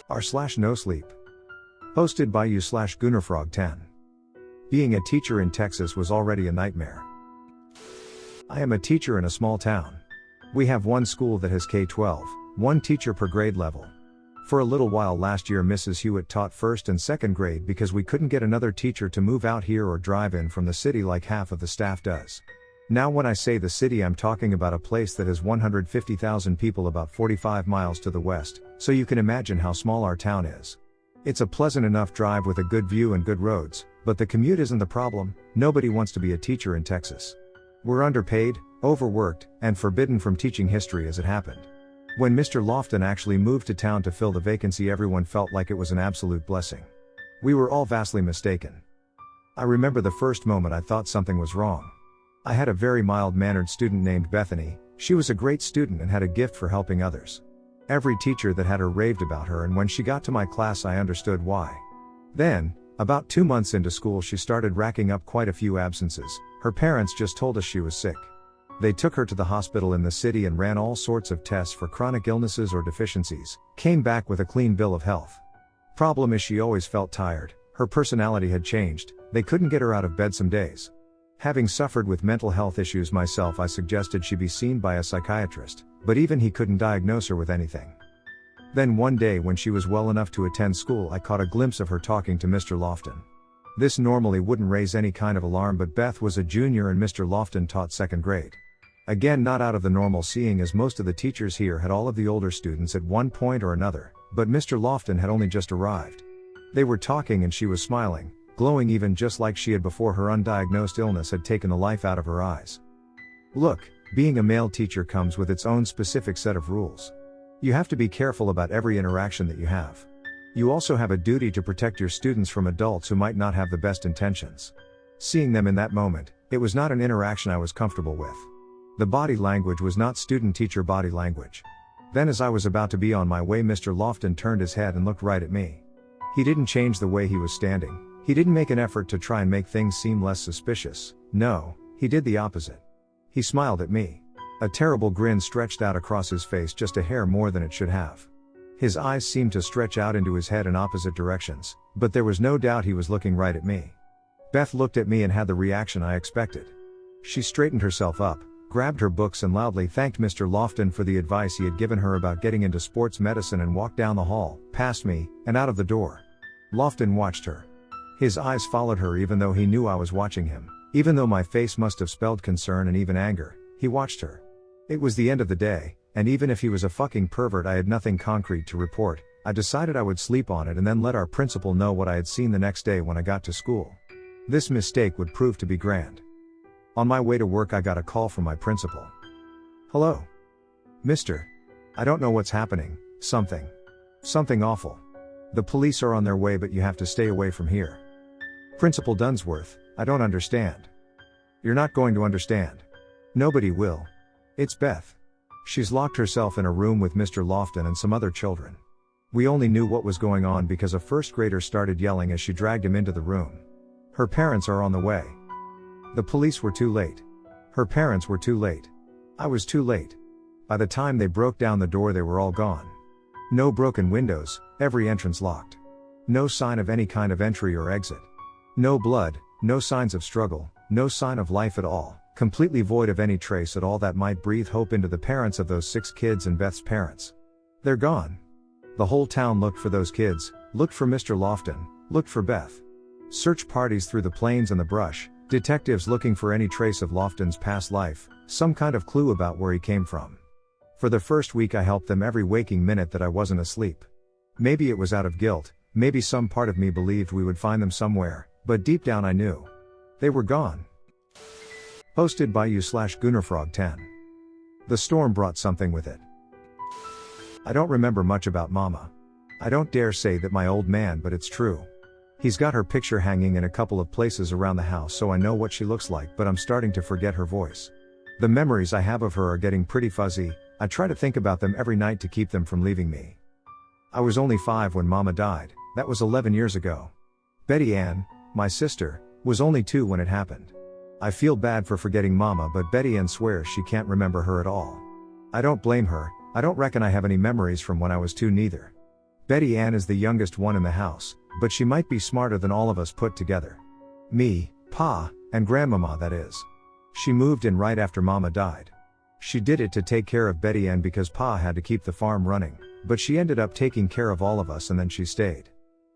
r/NoSleep. Hosted by you/Gunnerfrog10. Being a teacher in Texas was already a nightmare. I am a teacher in a small town. We have one school that has K-12, one teacher per grade level. For a little while last year Mrs. Hewitt taught first and second grade because we couldn't get another teacher to move out here or drive in from the city like half of the staff does. Now when I say the city I'm talking about a place that has 150,000 people about 45 miles to the west, so you can imagine how small our town is. It's a pleasant enough drive with a good view and good roads, but the commute isn't the problem. Nobody wants to be a teacher in Texas. We're underpaid, overworked, and forbidden from teaching history as it happened. When Mr. Lofton actually moved to town to fill the vacancy everyone felt like it was an absolute blessing. We were all vastly mistaken. I remember the first moment I thought something was wrong. I had a very mild-mannered student named Bethany. She was a great student and had a gift for helping others. Every teacher that had her raved about her, and when she got to my class I understood why. Then, about 2 months into school she started racking up quite a few absences. Her parents just told us she was sick. They took her to the hospital in the city and ran all sorts of tests for chronic illnesses or deficiencies, came back with a clean bill of health. Problem is she always felt tired, her personality had changed, they couldn't get her out of bed some days. Having suffered with mental health issues myself I suggested she be seen by a psychiatrist, but even he couldn't diagnose her with anything. Then one day when she was well enough to attend school I caught a glimpse of her talking to Mr. Lofton. This normally wouldn't raise any kind of alarm, but Beth was a junior and Mr. Lofton taught second grade. Again, not out of the normal, seeing as most of the teachers here had all of the older students at one point or another, but Mr. Lofton had only just arrived. They were talking and she was smiling, glowing even just like she had before her undiagnosed illness had taken the life out of her eyes. Look, being a male teacher comes with its own specific set of rules. You have to be careful about every interaction that you have. You also have a duty to protect your students from adults who might not have the best intentions. Seeing them in that moment, it was not an interaction I was comfortable with. The body language was not student-teacher body language. Then as I was about to be on my way, Mr. Lofton turned his head and looked right at me. He didn't change the way he was standing. He didn't make an effort to try and make things seem less suspicious. No, he did the opposite. He smiled at me. A terrible grin stretched out across his face, just a hair more than it should have. His eyes seemed to stretch out into his head in opposite directions, but there was no doubt he was looking right at me. Beth looked at me and had the reaction I expected. She straightened herself up, grabbed her books and loudly thanked Mr. Lofton for the advice he had given her about getting into sports medicine, and walked down the hall, past me, and out of the door. Lofton watched her. His eyes followed her even though he knew I was watching him. Even though my face must have spelled concern and even anger, he watched her. It was the end of the day, and even if he was a fucking pervert I had nothing concrete to report. I decided I would sleep on it and then let our principal know what I had seen the next day when I got to school. This mistake would prove to be grand. On my way to work I got a call from my principal. "Hello. Mister. I don't know what's happening, something awful. The police are on their way but you have to stay away from here." "Principal Dunsworth, I don't understand." "You're not going to understand. Nobody will. It's Beth. She's locked herself in a room with Mr. Lofton and some other children. We only knew what was going on because a first grader started yelling as she dragged him into the room. Her parents are on the way. The police were too late. Her parents were too late. I was too late. By the time they broke down the door they were all gone. No broken windows, every entrance locked. No sign of any kind of entry or exit. No blood, no signs of struggle, no sign of life at all, completely void of any trace at all that might breathe hope into the parents of those 6 kids and Beth's parents. They're gone. The whole town looked for those kids, looked for Mr. Lofton, looked for Beth. Search parties through the plains and the brush, detectives looking for any trace of Lofton's past life, some kind of clue about where he came from. For the first week I helped them every waking minute that I wasn't asleep. Maybe it was out of guilt, maybe some part of me believed we would find them somewhere, but deep down I knew. They were gone. Hosted by you/Gunnerfrog10. The storm brought something with it. I don't remember much about Mama. I don't dare say that my old man, but it's true. He's got her picture hanging in a couple of places around the house so I know what she looks like, but I'm starting to forget her voice. The memories I have of her are getting pretty fuzzy. I try to think about them every night to keep them from leaving me. I was only 5 when Mama died. That was 11 years ago. Betty Ann, my sister, Was only 2 when it happened. I feel bad for forgetting Mama, but Betty Ann swears she can't remember her at all. I don't blame her. I don't reckon I have any memories from when I was 2 neither. Betty Ann is the youngest one in the house, but she might be smarter than all of us put together. Me, Pa, and Grandmama, that is. She moved in right after Mama died. She did it to take care of Betty Ann because Pa had to keep the farm running, but she ended up taking care of all of us and then she stayed.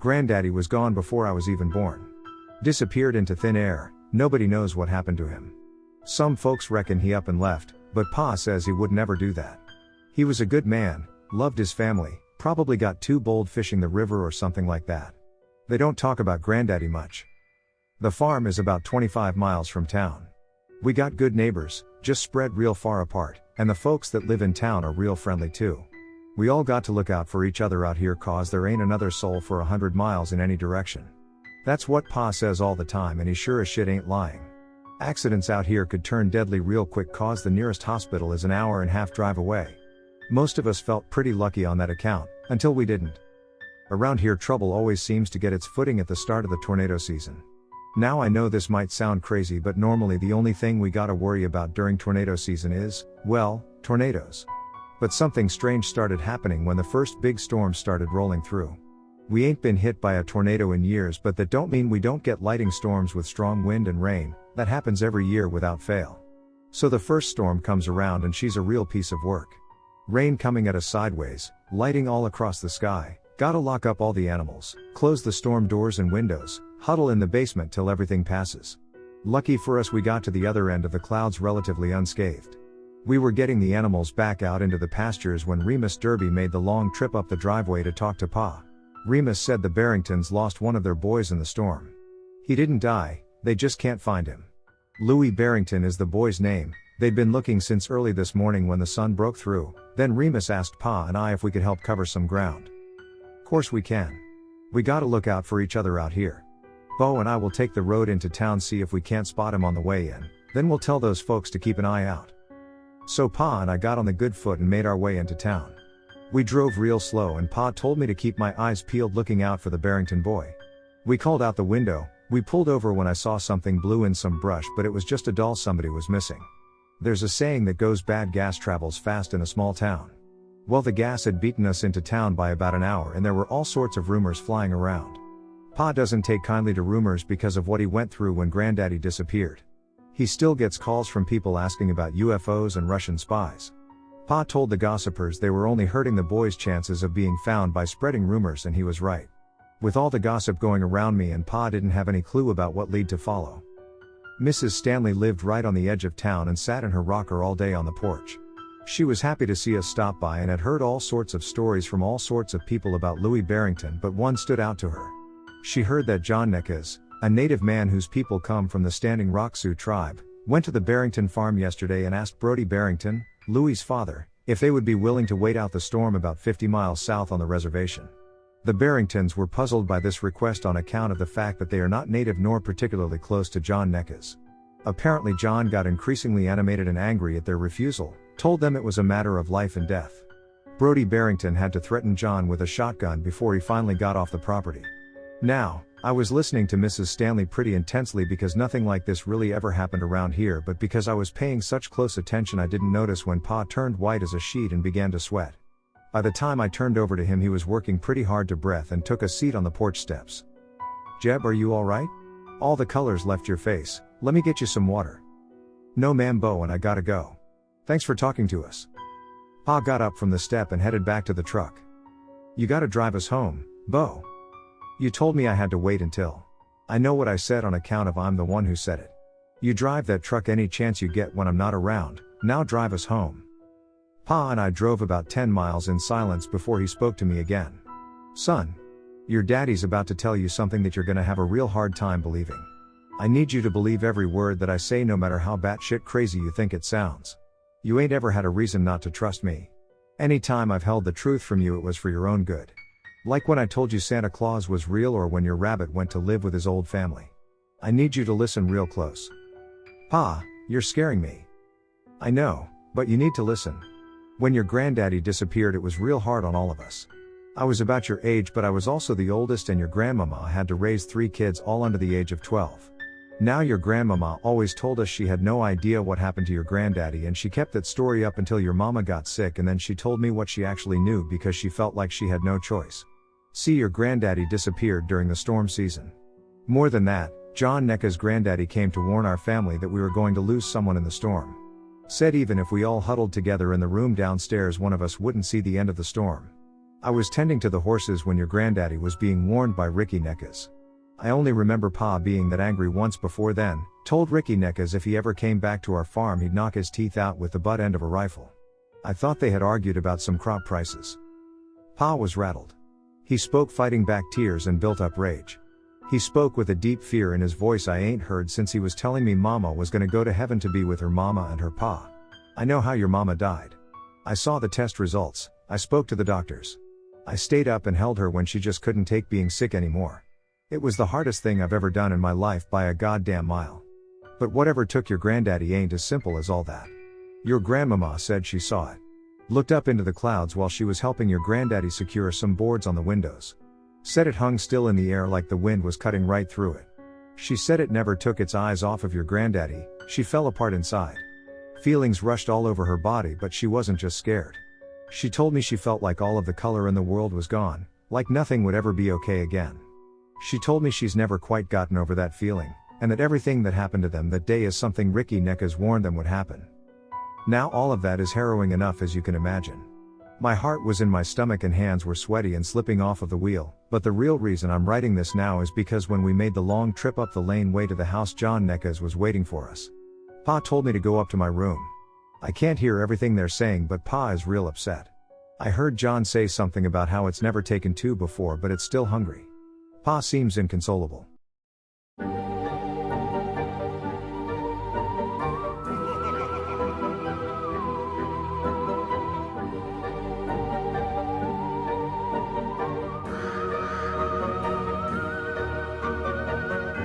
Granddaddy was gone before I was even born. Disappeared into thin air, nobody knows what happened to him. Some folks reckon he up and left, but Pa says he would never do that. He was a good man, loved his family, probably got too bold fishing the river or something like that. They don't talk about Granddaddy much. The farm is about 25 miles from town. We got good neighbors, just spread real far apart, and the folks that live in town are real friendly too. We all got to look out for each other out here cause there ain't another soul for 100 miles in any direction. That's what Pa says all the time and he sure as shit ain't lying. Accidents out here could turn deadly real quick cause the nearest hospital is an hour and a half drive away. Most of us felt pretty lucky on that account, until we didn't. Around here trouble always seems to get its footing at the start of the tornado season. Now I know this might sound crazy, but normally the only thing we gotta worry about during tornado season is, well, tornadoes. But something strange started happening when the first big storm started rolling through. We ain't been hit by a tornado in years, but that don't mean we don't get lightning storms with strong wind and rain. That happens every year without fail. So the first storm comes around and she's a real piece of work. Rain coming at us sideways, lighting all across the sky. Gotta lock up all the animals, close the storm doors and windows, huddle in the basement till everything passes. Lucky for us we got to the other end of the clouds relatively unscathed. We were getting the animals back out into the pastures when Remus Derby made the long trip up the driveway to talk to Pa. Remus said the Barringtons lost one of their boys in the storm. He didn't die, they just can't find him. Louis Barrington is the boy's name. They'd been looking since early this morning when the sun broke through. Then Remus asked Pa and I if we could help cover some ground. Course we can. We gotta look out for each other out here. Bo and I will take the road into town, see if we can't spot him on the way in, then we'll tell those folks to keep an eye out. So Pa and I got on the good foot and made our way into town. We drove real slow and Pa told me to keep my eyes peeled looking out for the Barrington boy. We called out the window. We pulled over when I saw something blue in some brush, but it was just a doll somebody was missing. There's a saying that goes, bad gas travels fast in a small town. Well, the gas had beaten us into town by about an hour and there were all sorts of rumors flying around. Pa doesn't take kindly to rumors because of what he went through when Granddaddy disappeared. He still gets calls from people asking about UFOs and Russian spies. Pa told the gossipers they were only hurting the boy's chances of being found by spreading rumors, and he was right. With all the gossip going around, me and Pa didn't have any clue about what lead to follow. Mrs. Stanley lived right on the edge of town and sat in her rocker all day on the porch. She was happy to see us stop by and had heard all sorts of stories from all sorts of people about Louis Barrington, but one stood out to her. She heard that John Neckes, a native man whose people come from the Standing Rock Sioux tribe, went to the Barrington farm yesterday and asked Brody Barrington, Louis's father, if they would be willing to wait out the storm about 50 miles south on the reservation. The Barringtons were puzzled by this request on account of the fact that they are not native nor particularly close to John Neckes. Apparently John got increasingly animated and angry at their refusal, told them it was a matter of life and death. Brody Barrington had to threaten John with a shotgun before he finally got off the property. Now, I was listening to Mrs. Stanley pretty intensely because nothing like this really ever happened around here, but because I was paying such close attention I didn't notice when Pa turned white as a sheet and began to sweat. By the time I turned over to him he was working pretty hard to breath and took a seat on the porch steps. Jeb, are you alright? All the colors left your face, let me get you some water. No ma'am, Bo and I gotta go. Thanks for talking to us. Pa got up from the step and headed back to the truck. You gotta drive us home, Bo. You told me I had to wait until. I know what I said on account of I'm the one who said it. You drive that truck any chance you get when I'm not around, now drive us home. Pa and I drove about 10 miles in silence before he spoke to me again. Son, your daddy's about to tell you something that you're gonna have a real hard time believing. I need you to believe every word that I say, no matter how batshit crazy you think it sounds. You ain't ever had a reason not to trust me. Anytime I've held the truth from you, it was for your own good. Like when I told you Santa Claus was real, or when your rabbit went to live with his old family. I need you to listen real close. Pa, you're scaring me. I know, but you need to listen. When your granddaddy disappeared, it was real hard on all of us. I was about your age, but I was also the oldest, and your grandmama had to raise 3 kids all under the age of 12. Now your grandmama always told us she had no idea what happened to your granddaddy, and she kept that story up until your mama got sick, and then she told me what she actually knew because she felt like she had no choice. See, your granddaddy disappeared during the storm season. More than that, John Necka's granddaddy came to warn our family that we were going to lose someone in the storm. Said even if we all huddled together in the room downstairs, one of us wouldn't see the end of the storm. I was tending to the horses when your granddaddy was being warned by Ricky Neckas. I only remember Pa being that angry once before then, told Ricky Neckas if he ever came back to our farm he'd knock his teeth out with the butt end of a rifle. I thought they had argued about some crop prices. Pa was rattled. He spoke fighting back tears and built up rage. He spoke with a deep fear in his voice I ain't heard since he was telling me Mama was gonna go to heaven to be with her mama and her pa. I know how your mama died. I saw the test results, I spoke to the doctors. I stayed up and held her when she just couldn't take being sick anymore. It was the hardest thing I've ever done in my life by a goddamn mile. But whatever took your granddaddy ain't as simple as all that. Your grandmama said she saw it. Looked up into the clouds while she was helping your granddaddy secure some boards on the windows. Said it hung still in the air like the wind was cutting right through it. She said it never took its eyes off of your granddaddy, she fell apart inside. Feelings rushed all over her body, but she wasn't just scared. She told me she felt like all of the color in the world was gone, like nothing would ever be okay again. She told me she's never quite gotten over that feeling, and that everything that happened to them that day is something Ricky Neckas warned them would happen. Now all of that is harrowing enough as you can imagine. My heart was in my stomach and hands were sweaty and slipping off of the wheel, but the real reason I'm writing this now is because when we made the long trip up the lane way to the house, John Neckas was waiting for us. Pa told me to go up to my room. I can't hear everything they're saying, but Pa is real upset. I heard John say something about how it's never taken two before but it's still hungry. Pa seems inconsolable.